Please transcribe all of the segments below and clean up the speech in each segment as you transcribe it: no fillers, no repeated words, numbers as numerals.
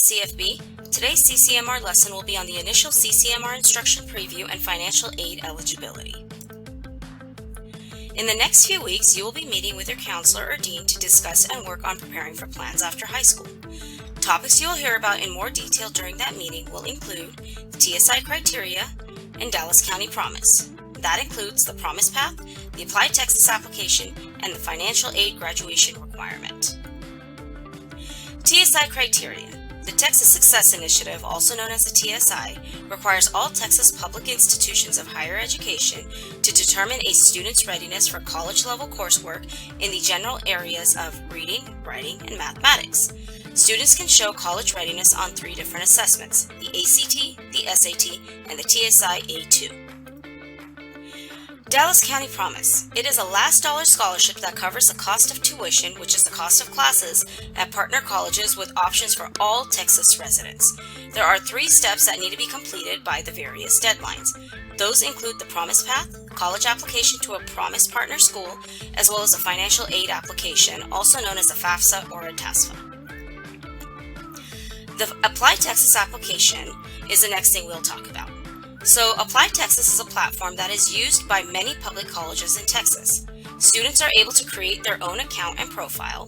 CFB. Today's CCMR lesson will be on the initial CCMR instruction preview and financial aid eligibility. In the next few weeks, you will be meeting with your counselor or dean to discuss and work on preparing for plans after high school. Topics you will hear about in more detail during that meeting will include the TSI criteria and Dallas County Promise. That includes the Promise Path, the Applied Texas application, and the financial aid graduation requirement. TSI criteria. The Texas Success Initiative, also known as the TSI, requires all Texas public institutions of higher education to determine a student's readiness for college-level coursework in the general areas of reading, writing, and mathematics. Students can show college readiness on 3 different assessments: the ACT, the SAT, and the TSI A2. Dallas County Promise. It is a last dollar scholarship that covers the cost of tuition, which is the cost of classes, at partner colleges with options for all Texas residents. There are 3 steps that need to be completed by the various deadlines. Those include the Promise Path, college application to a Promise partner school, as well as a financial aid application, also known as a FAFSA or a TASFA. The Applied Texas application is the next thing we'll talk about. So, Applied Texas is a platform that is used by many public colleges in Texas. Students are able to create their own account and profile.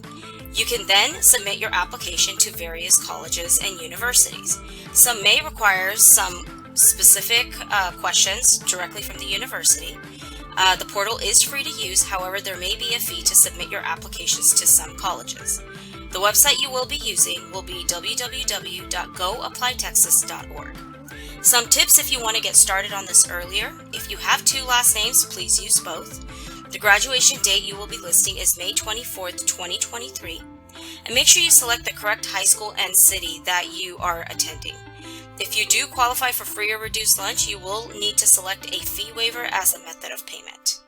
You can then submit your application to various colleges and universities. Some may require some specific questions directly from the university. The portal is free to use, however, there may be a fee to submit your applications to some colleges. The website you will be using will be www.goappliedtexas.org. Some tips if you want to get started on this earlier. If you have 2 last names, please use both. The graduation date you will be listing is May 24th, 2023. And make sure you select the correct high school and city that you are attending. If you do qualify for free or reduced lunch, you will need to select a fee waiver as a method of payment.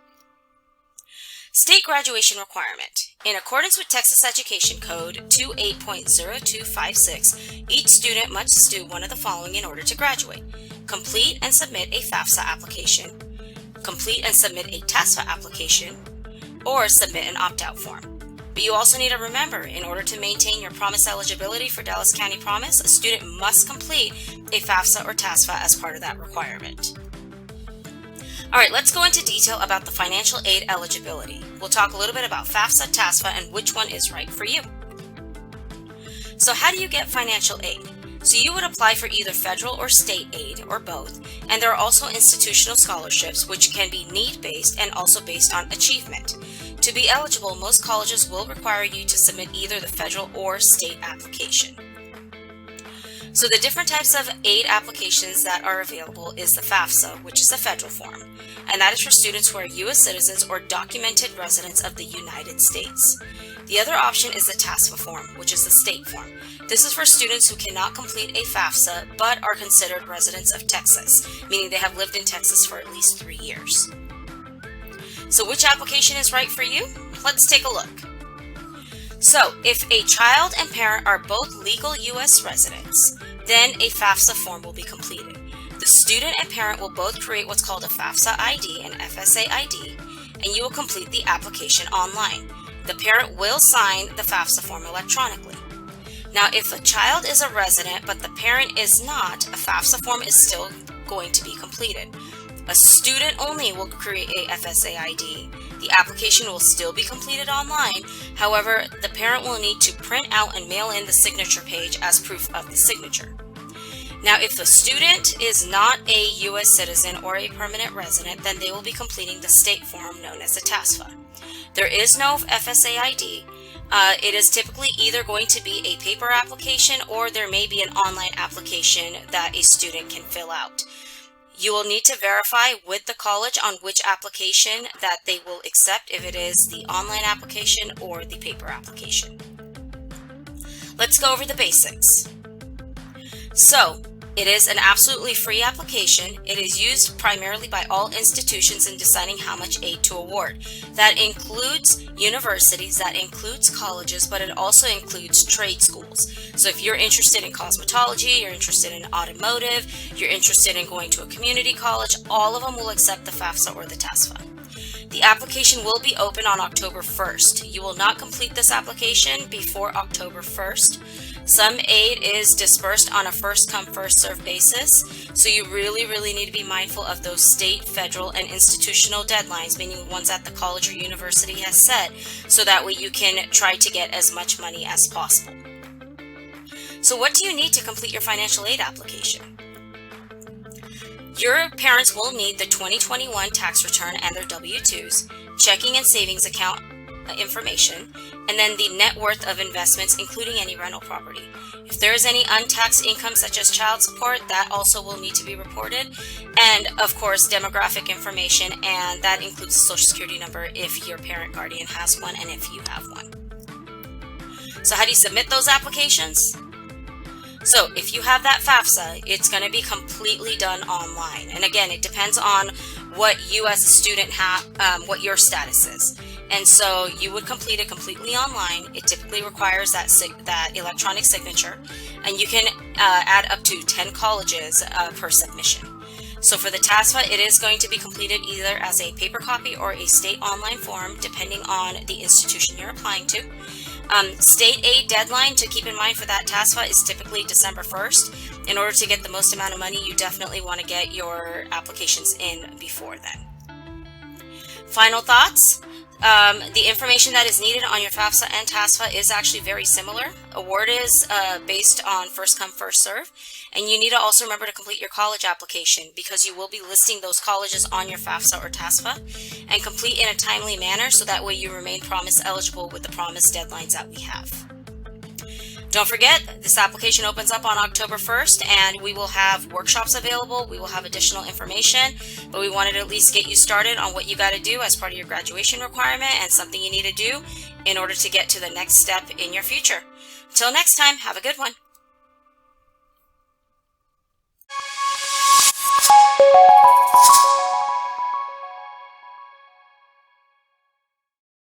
State graduation requirement. In accordance with Texas Education Code 28.0256, each student must do one of the following in order to graduate: complete and submit a FAFSA application, complete and submit a TASFA application, or submit an opt-out form. But you also need to remember, in order to maintain your Promise eligibility for Dallas County Promise, a student must complete a FAFSA or TASFA as part of that requirement. Alright, let's go into detail about the financial aid eligibility. We'll talk a little bit about FAFSA, TASFA, and which one is right for you. So how do you get financial aid? So you would apply for either federal or state aid, or both, and there are also institutional scholarships which can be need-based and also based on achievement. To be eligible, most colleges will require you to submit either the federal or state application. So the different types of aid applications that are available is the FAFSA, which is the federal form, and that is for students who are U.S. citizens or documented residents of the United States. The other option is the TASFA form, which is the state form. This is for students who cannot complete a FAFSA but are considered residents of Texas, meaning they have lived in Texas for at least 3 years. So which application is right for you? Let's take a look. So, if a child and parent are both legal U.S. residents, then a FAFSA form will be completed. The student and parent will both create what's called a FAFSA ID and FSA ID, and you will complete the application online. The parent will sign the FAFSA form electronically. Now, if a child is a resident but the parent is not, a FAFSA form is still going to be completed. A student only will create a FSA ID. The application will still be completed online. However, the parent will need to print out and mail in the signature page as proof of the signature. Now, if the student is not a U.S. citizen or a permanent resident, then they will be completing the state form known as a TASFA. There is no FSA ID. It is typically either going to be a paper application or there may be an online application that a student can fill out. You will need to verify with the college on which application that they will accept, if it is the online application or the paper application. Let's go over the basics. So, it is an absolutely free application. It is used primarily by all institutions in deciding how much aid to award. That includes universities, that includes colleges, but it also includes trade schools. So if you're interested in cosmetology, you're interested in automotive, you're interested in going to a community college, all of them will accept the FAFSA or the TASFA. The application will be open on October 1st. You will not complete this application before October 1st. Some aid is dispersed on a first-come, first-served basis, so you really need to be mindful of those state, federal, and institutional deadlines, meaning ones that the college or university has set, so that way you can try to get as much money as possible. So what do you need to complete your financial aid application? Your parents will need the 2021 tax return and their W-2s, checking and savings account information, and then the net worth of investments, including any rental property. If there is any untaxed income such as child support, that also will need to be reported, and of course demographic information, and that includes the social security number if your parent guardian has one and if you have one. So how do you submit those applications? So if you have that FAFSA, it's going to be completely done online, and again, it depends on what you as a student have, what your status is. And so you would complete it completely online. It typically requires that electronic signature, and you can add up to 10 colleges per submission. So for the TASFA, it is going to be completed either as a paper copy or a state online form, depending on the institution you're applying to. State aid deadline to keep in mind for that TASFA is typically December 1st. In order to get the most amount of money, you definitely want to get your applications in before then. Final thoughts. The information that is needed on your FAFSA and TASFA is actually very similar. Award is based on first come, first serve. And you need to also remember to complete your college application, because you will be listing those colleges on your FAFSA or TASFA, and complete in a timely manner so that way you remain promise eligible with the promised deadlines that we have. Don't forget, this application opens up on October 1st, and we will have workshops available. We will have additional information, but we wanted to at least get you started on what you got to do as part of your graduation requirement and something you need to do in order to get to the next step in your future. Until next time, have a good one.